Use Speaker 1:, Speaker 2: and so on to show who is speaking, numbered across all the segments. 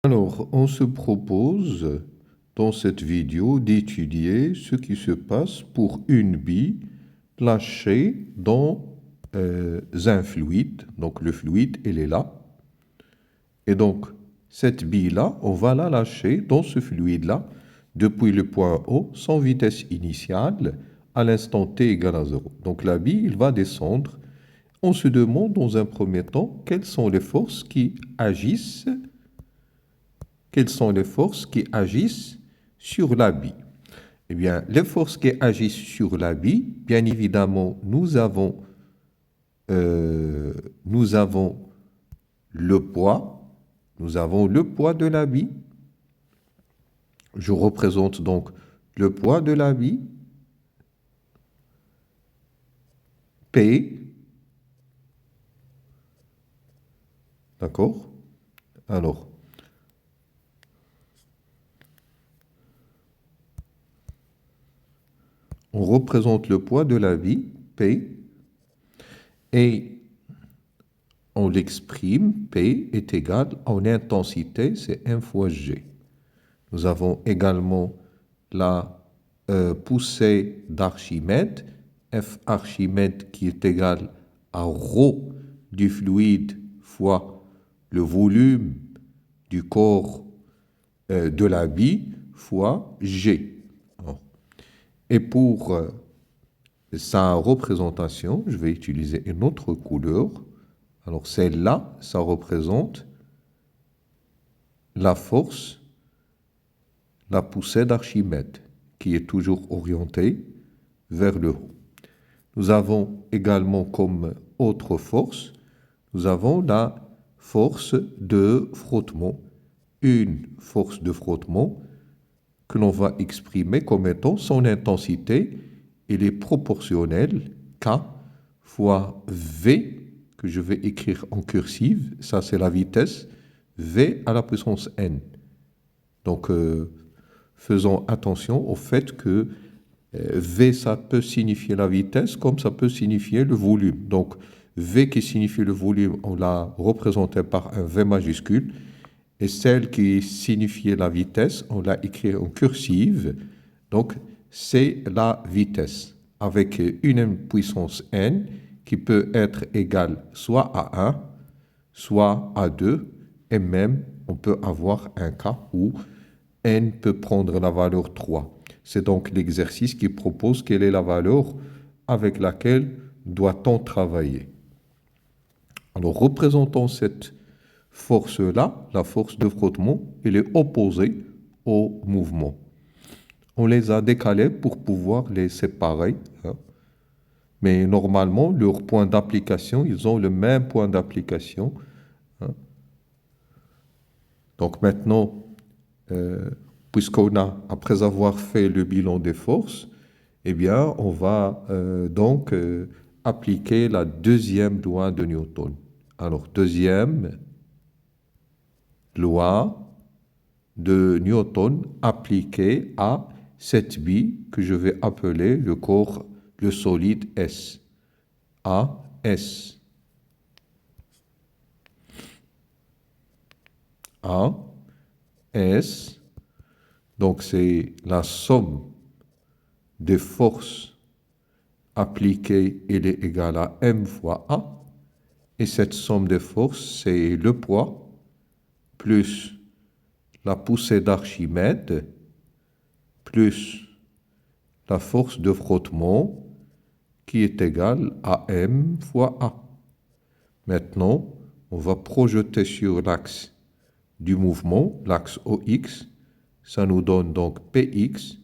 Speaker 1: Alors, on se propose dans cette vidéo d'étudier ce qui se passe pour une bille lâchée dans un fluide. Donc, le fluide, il est là. Et donc, cette bille-là, on va la lâcher dans ce fluide-là depuis le point O sans vitesse initiale à l'instant t égale à 0. Donc, la bille, il va descendre. On se demande dans un premier temps quelles sont les forces qui agissent sur la bille. Eh bien, les forces qui agissent sur la bille, bien évidemment, nous avons le poids. Nous avons le poids de la bille. Je représente donc le poids de la bille. P. D'accord? Alors, on représente le poids de la bille, P, et on l'exprime, P est égal en intensité, c'est 1 fois G. Nous avons également la poussée d'Archimède, F Archimède qui est égal à ρ du fluide fois le volume du corps de la bille fois G. Et pour sa représentation, je vais utiliser une autre couleur. Alors celle-là, ça représente la force, la poussée d'Archimède, qui est toujours orientée vers le haut. Nous avons également comme autre force, nous avons la force de frottement. Une force de frottement que l'on va exprimer comme étant son intensité, elle est proportionnelle K fois V, que je vais écrire en cursive, ça c'est la vitesse, V à la puissance N. Donc, faisons attention au fait que V, ça peut signifier la vitesse comme ça peut signifier le volume. Donc, V qui signifie le volume, on l'a représenté par un V majuscule. Et celle qui signifiait la vitesse, on l'a écrit en cursive. Donc, c'est la vitesse avec une puissance n qui peut être égale soit à 1, soit à 2, et même on peut avoir un cas où n peut prendre la valeur 3. C'est donc l'exercice qui propose quelle est la valeur avec laquelle doit-on travailler. Alors, représentons cette force-là, la force de frottement, elle est opposée au mouvement. On les a décalés pour pouvoir les séparer. Mais normalement, leur point d'application, ils ont le même point d'application. Donc maintenant, puisqu'on a, après avoir fait le bilan des forces, eh bien, on va donc appliquer la deuxième loi de Newton. Alors, deuxième loi de Newton appliquée à cette bille que je vais appeler le corps, le solide S. A, S. A, S. Donc c'est la somme des forces appliquées, elle est égale à M fois A. Et cette somme des forces, c'est le poids plus la poussée d'Archimède plus la force de frottement qui est égale à M fois A. Maintenant, on va projeter sur l'axe du mouvement, l'axe OX. Ça nous donne donc PX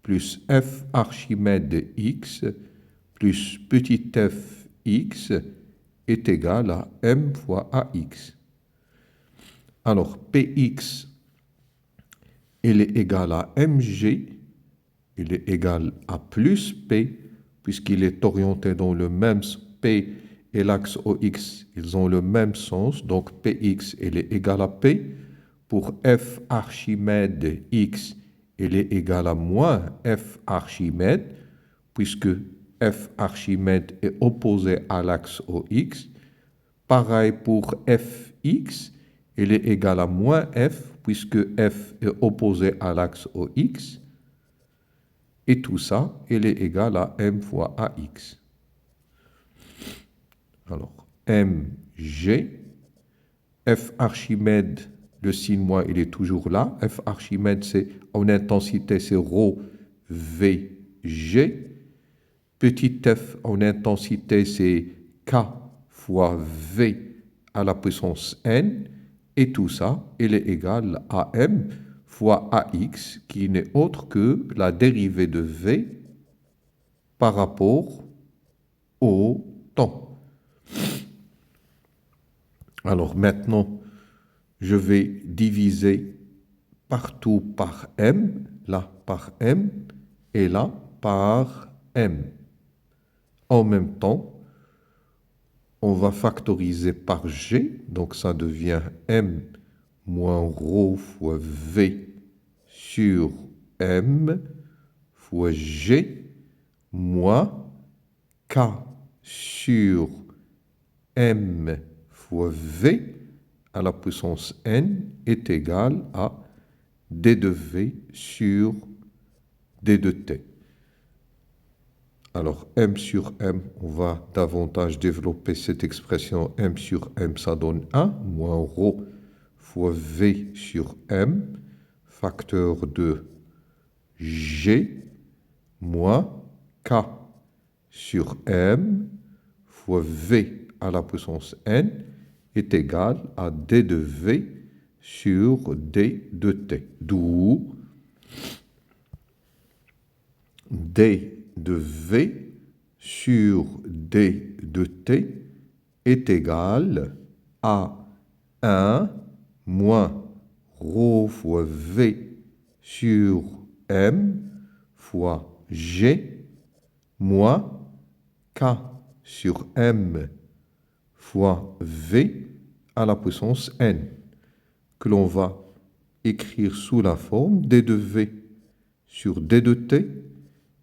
Speaker 1: plus F Archimède X plus petit f x est égal à M fois AX. Alors, Px, il est égal à mg, il est égal à plus P, puisqu'il est orienté dans le même P et l'axe OX, ils ont le même sens. Donc, Px, il est égal à P. Pour F Archimède X, il est égal à moins F Archimède, puisque F Archimède est opposé à l'axe OX. Pareil pour Fx, elle est égale à moins f, puisque f est opposé à l'axe OX. Et tout ça, elle est égale à m fois AX. Alors, mg, f Archimède, le signe moins, il est toujours là. F Archimède, c'est en intensité, c'est ρ VG. Petit f en intensité, c'est K fois V à la puissance n. Et tout ça, il est égal à m fois AX, qui n'est autre que la dérivée de V par rapport au temps. Alors maintenant, je vais diviser partout par m, là par m, et là par m. En même temps, on va factoriser par g, donc ça devient m moins ρ fois v sur m fois g moins k sur m fois v à la puissance n est égal à d de v sur d de t. Alors, m sur m, on va davantage développer cette expression. M sur m, ça donne 1, moins ρ fois v sur m, facteur de g, moins k sur m fois v à la puissance n est égal à d de v sur d de t. D'où d de v sur d de t est égal à 1 moins ρ fois v sur m fois g moins k sur m fois v à la puissance n, que l'on va écrire sous la forme d de v sur d de t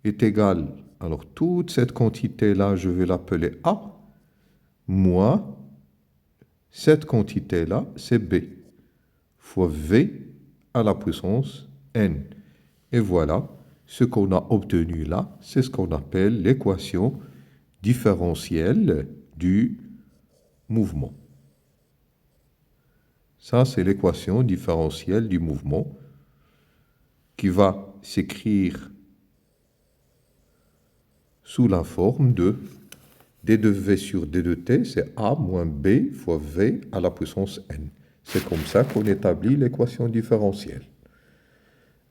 Speaker 1: est égal, alors toute cette quantité-là, je vais l'appeler A, moins cette quantité-là, c'est B, fois V à la puissance N. Et voilà, ce qu'on a obtenu là, c'est ce qu'on appelle l'équation différentielle du mouvement. Ça, c'est l'équation différentielle du mouvement qui va s'écrire sous la forme de d de v sur d de t, c'est a moins b fois v à la puissance n. C'est comme ça qu'on établit l'équation différentielle.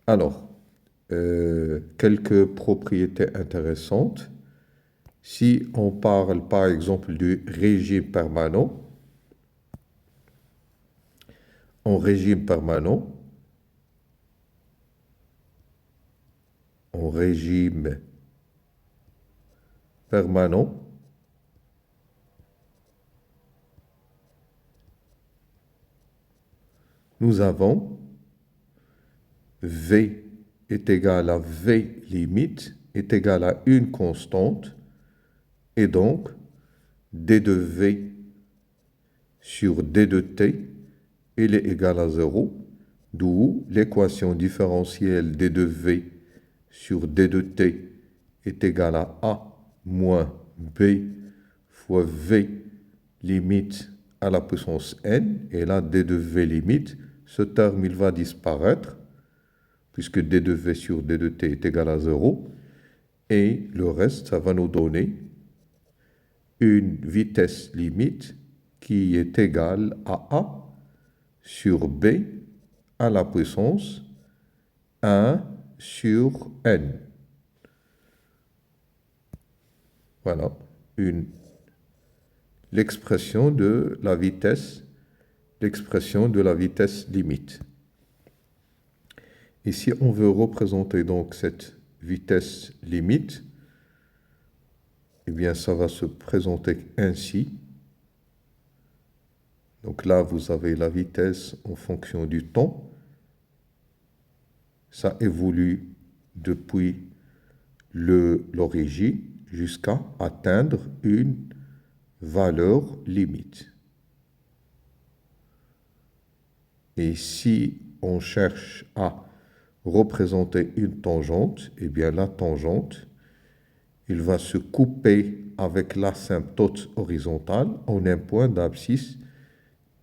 Speaker 1: Alors, quelques propriétés intéressantes. Si on parle par exemple du régime permanent, en régime permanent, nous avons V est égal à V limite est égal à une constante et donc d de V sur d de t il est égal à 0, d'où l'équation différentielle d de V sur d de t est égal à A moins B fois V limite à la puissance n, et là d de V limite, ce terme il va disparaître, puisque d de V sur d de t est égal à 0, et le reste, ça va nous donner une vitesse limite qui est égale à A sur B à la puissance 1 sur n. Voilà, l'expression de la vitesse limite. Et si on veut représenter donc cette vitesse limite, eh bien ça va se présenter ainsi. Donc là, vous avez la vitesse en fonction du temps. Ça évolue depuis l'origine jusqu'à atteindre une valeur limite. Et si on cherche à représenter une tangente, eh bien la tangente, il va se couper avec l'asymptote horizontale en un point d'abscisse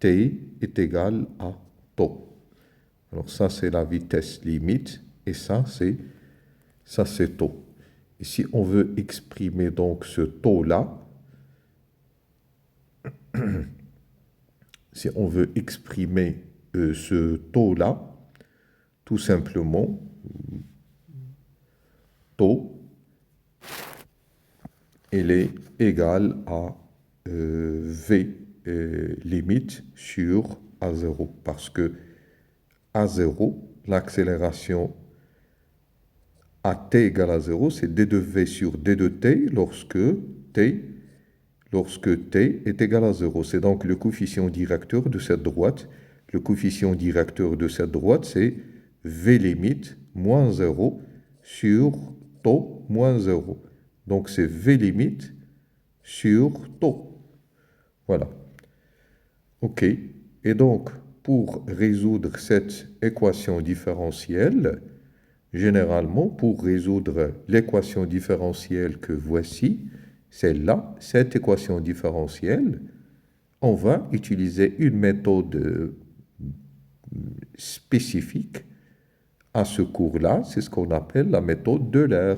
Speaker 1: t est égal à tau. Alors ça, c'est la vitesse limite, et ça, c'est tau. Et si on veut exprimer donc ce tau-là, si on veut exprimer ce tau-là, tout simplement, tau, il est égal à v limite sur A0, parce que A0, l'accélération à t égale à 0, c'est d de v sur d de t lorsque t est égal à 0. C'est donc le coefficient directeur de cette droite. Le coefficient directeur de cette droite, c'est v limite moins 0 sur tau moins 0. Donc c'est v limite sur tau. Voilà. OK. Et donc, pour résoudre cette équation différentielle, généralement, pour résoudre l'équation différentielle que voici, celle-là, cette équation différentielle, on va utiliser une méthode spécifique à ce cours-là, c'est ce qu'on appelle la méthode d'Euler.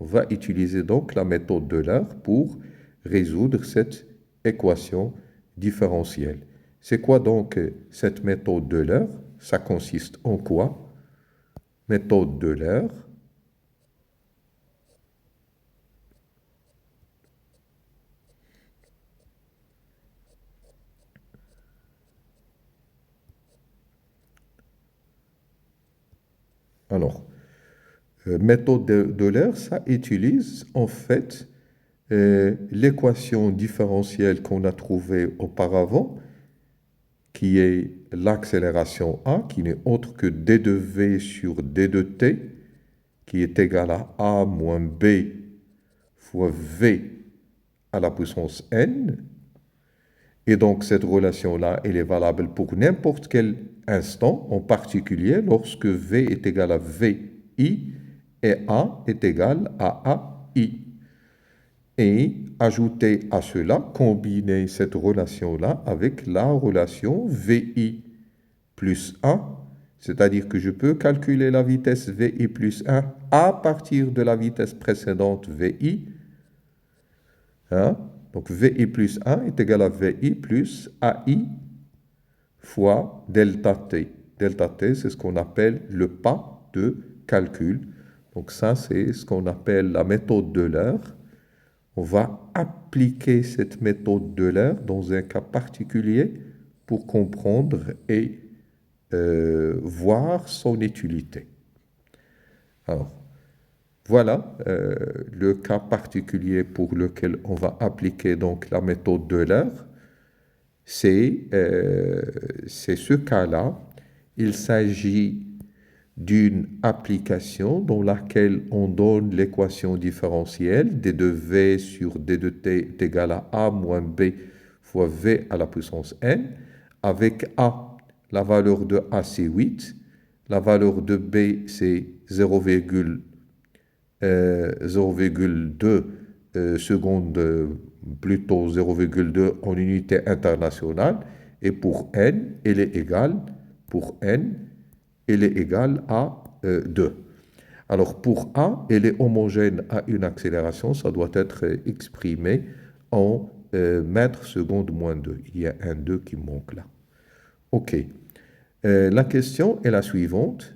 Speaker 1: On va utiliser donc la méthode d'Euler pour résoudre cette équation différentielle. C'est quoi donc cette méthode d'Euler? Ça consiste en quoi? Méthode d'Euler. Alors, méthode d'Euler, ça utilise en fait l'équation différentielle qu'on a trouvée auparavant, qui est l'accélération A, qui n'est autre que d de v sur d de t, qui est égal à A moins B fois v à la puissance n. Et donc, cette relation-là, elle est valable pour n'importe quel instant, en particulier lorsque v est égal à vi et a est égal à ai. Et ajouter à cela, combiner cette relation-là avec la relation vi plus 1, c'est-à-dire que je peux calculer la vitesse vi plus 1 à partir de la vitesse précédente vi. Hein? Donc vi plus 1 est égal à vi plus ai fois delta t. Delta t, c'est ce qu'on appelle le pas de calcul. Donc ça, c'est ce qu'on appelle la méthode d'Euler. On va appliquer cette méthode d'Euler dans un cas particulier pour comprendre et voir son utilité. Alors, voilà le cas particulier pour lequel on va appliquer donc la méthode d'Euler. C'est ce cas-là. Il s'agit d'une application dans laquelle on donne l'équation différentielle d de v sur d de t est égal à a moins b fois v à la puissance n, avec a, la valeur de a c'est 8, la valeur de b c'est 0,2 secondes, plutôt 0,2 en unité internationale, et pour n, elle est égale, à 2. Alors pour A, elle est homogène à une accélération, ça doit être exprimé en mètres secondes moins 2. Il y a un 2 qui manque là. OK. La question est la suivante.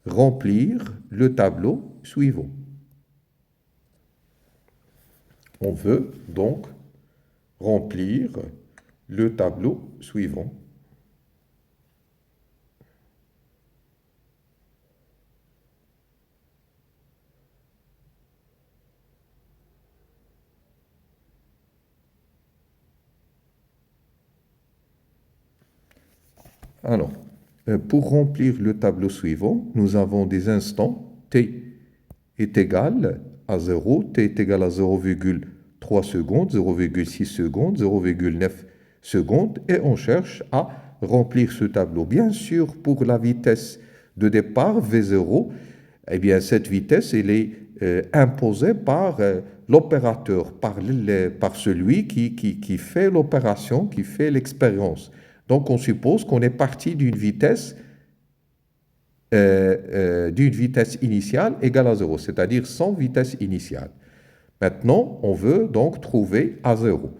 Speaker 1: Remplir le tableau suivant. On veut donc remplir le tableau suivant. Alors, pour remplir le tableau suivant, nous avons des instants. T est égal à 0, t est égal à 0,3 secondes, 0,6 secondes, 0,9 secondes et on cherche à remplir ce tableau. Bien sûr, pour la vitesse de départ, V0, eh bien, cette vitesse, elle est imposée par l'opérateur, par celui qui fait l'opération, qui fait l'expérience. Donc, on suppose qu'on est parti d'une vitesse initiale égale à 0, c'est-à-dire sans vitesse initiale. Maintenant, on veut donc trouver A0.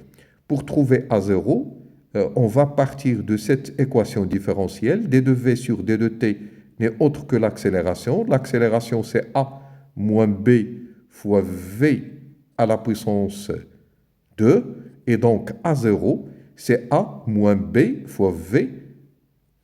Speaker 1: Pour trouver A0, on va partir de cette équation différentielle. D de V sur D de T n'est autre que l'accélération. L'accélération, c'est A moins B fois V à la puissance 2. Et donc, A0, c'est A moins B fois V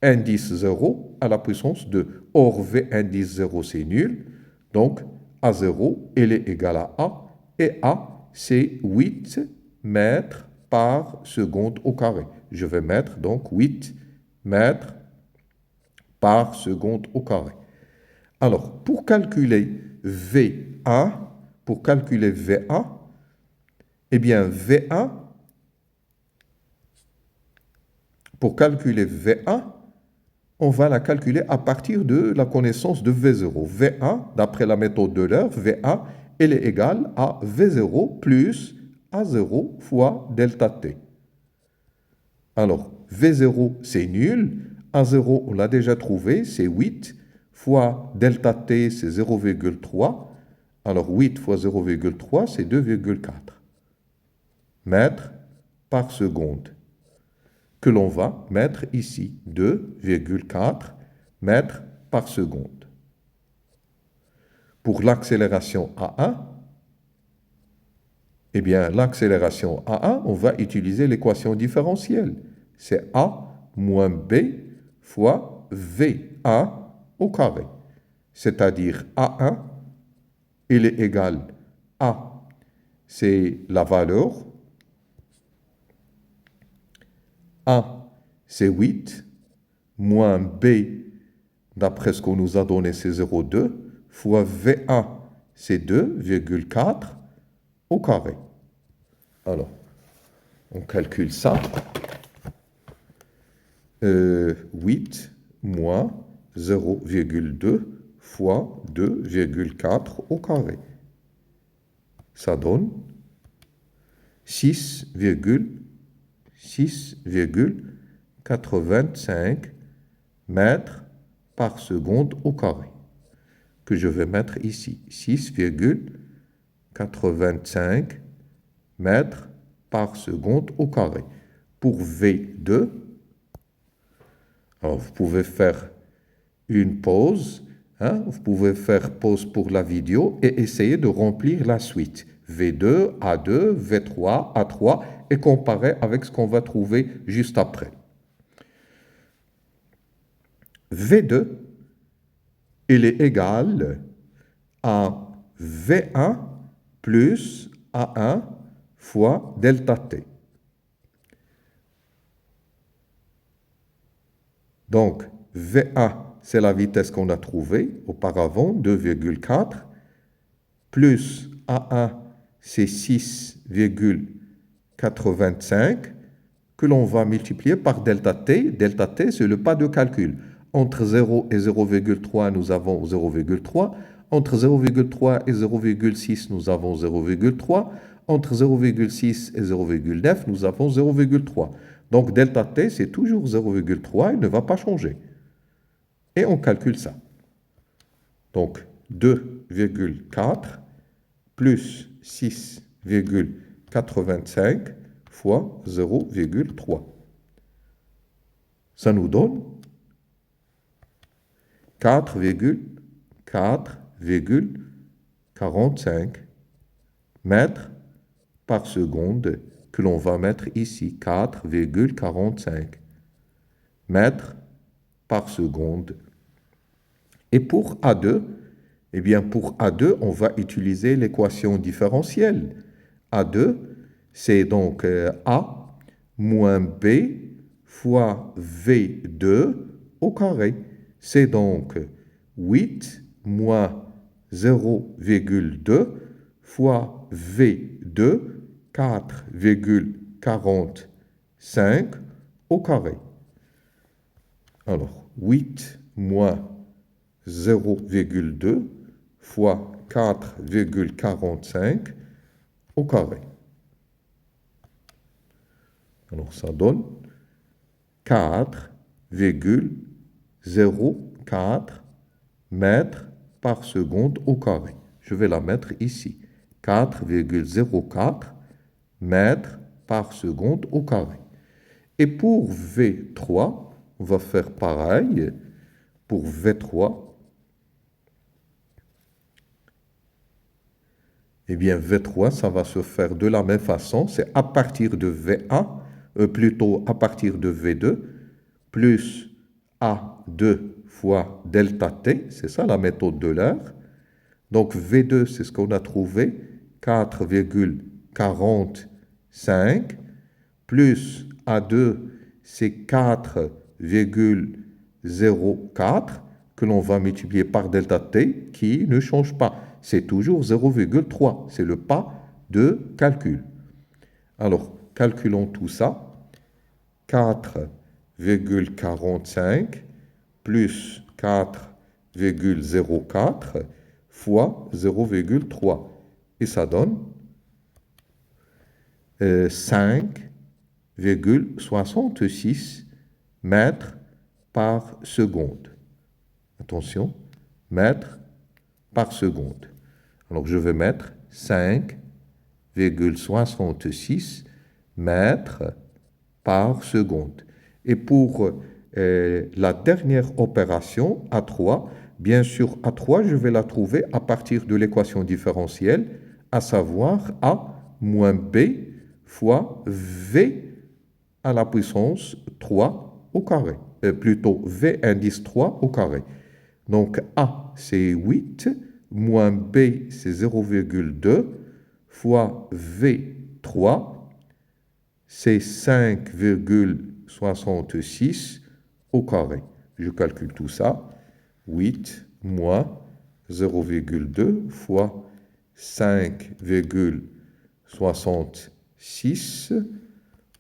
Speaker 1: indice 0 à la puissance 2. Or, V indice 0, c'est nul. Donc, A0, elle est égale à A. Et A, c'est 8 mètres par seconde au carré. Je vais mettre donc 8 mètres par seconde au carré. Alors, pour calculer V1, eh bien, pour calculer V1, on va la calculer à partir de la connaissance de V0. V1, d'après la méthode de l'heure, V1, elle est égale à V0 plus A0 fois delta T. Alors, V0, c'est nul. A0, on l'a déjà trouvé, c'est 8 fois delta T, c'est 0,3. Alors, 8 fois 0,3, c'est 2,4 mètres par seconde, que l'on va mettre ici, 2,4 mètres par seconde. Pour l'accélération A1, eh bien, l'accélération A1, on va utiliser l'équation différentielle. C'est A moins B fois V1 au carré. C'est-à-dire A1, il est égal à, c'est la valeur. A, c'est 8, moins B, d'après ce qu'on nous a donné, c'est 0,2, fois V1, c'est 2,4 au carré. Alors, on calcule ça. 8 moins 0,2 fois 2,4 au carré. Ça donne 6,85 mètres par seconde au carré, que je vais mettre ici. 6,85 mètres par seconde au carré. Pour V2, alors vous pouvez faire une pause, vous pouvez faire pause pour la vidéo et essayer de remplir la suite. V2, A2, V3, A3 et comparer avec ce qu'on va trouver juste après. V2, il est égal à V1 plus A1 fois delta T. Donc, V1, c'est la vitesse qu'on a trouvée auparavant, 2,4, plus A1, c'est 6,85, que l'on va multiplier par delta T. Delta T, c'est le pas de calcul. Entre 0 et 0,3, nous avons 0,3. Entre 0,3 et 0,6, nous avons 0,3. Entre 0,6 et 0,9, nous avons 0,3. Donc, delta T, c'est toujours 0,3, il ne va pas changer. Et on calcule ça. Donc, 2,4 plus 6,85 fois 0,3. Ça nous donne 4,45 mètres par seconde, que l'on va mettre ici, 4,45 mètres par seconde. Et pour A2, eh bien pour A2, on va utiliser l'équation différentielle. A2, c'est donc A moins B fois V2 au carré. C'est donc 8 moins 0,2 fois V2, 4,45 5 au carré. Alors, 8 moins 0,2 fois 4,45 au carré. Alors, ça donne 4,04 mètres par seconde au carré. Je vais la mettre ici. 4,04 mètres par seconde au carré. Et pour V3, on va faire pareil. Pour V3, eh bien V3, ça va se faire de la même façon. C'est à partir de V1, plutôt à partir de V2, plus A2 fois delta T. C'est ça la méthode de l'heure. Donc V2, c'est ce qu'on a trouvé, 4,45, plus A2, c'est 4,04, que l'on va multiplier par delta T, qui ne change pas. C'est toujours 0,3. C'est le pas de calcul. Alors, calculons tout ça. 4,45 plus 4,04 fois 0,3. Et ça donne 5,66 mètres par seconde. Attention, mètres par seconde. Alors, je vais mettre 5,66 mètres par seconde. Et pour la dernière opération, A3, bien sûr, A3, je vais la trouver à partir de l'équation différentielle, à savoir A moins B fois V à la puissance 3 au carré. Plutôt V indice 3 au carré. Donc A, c'est 8, moins B, c'est 0,2, fois V3, c'est 5,66 au carré. Je calcule tout ça. 8 moins 0,2 fois 5,66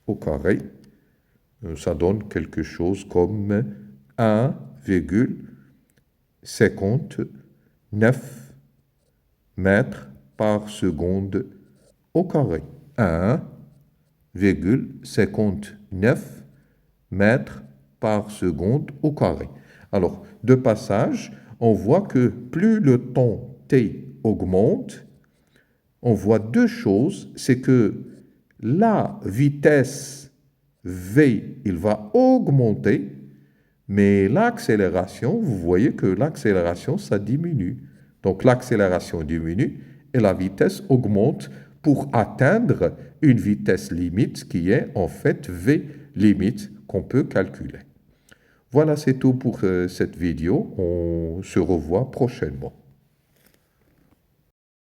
Speaker 1: au carré. Ça donne quelque chose comme 1,59 mètres par seconde au carré. 1,59 mètres par seconde au carré. Alors, de passage, on voit que plus le temps t augmente, on voit deux choses. C'est que la vitesse v, il va augmenter, mais l'accélération, vous voyez que l'accélération, ça diminue. Donc, l'accélération diminue et la vitesse augmente pour atteindre une vitesse limite qui est en fait v limite qu'on peut calculer. Voilà, c'est tout pour cette vidéo. On se revoit prochainement.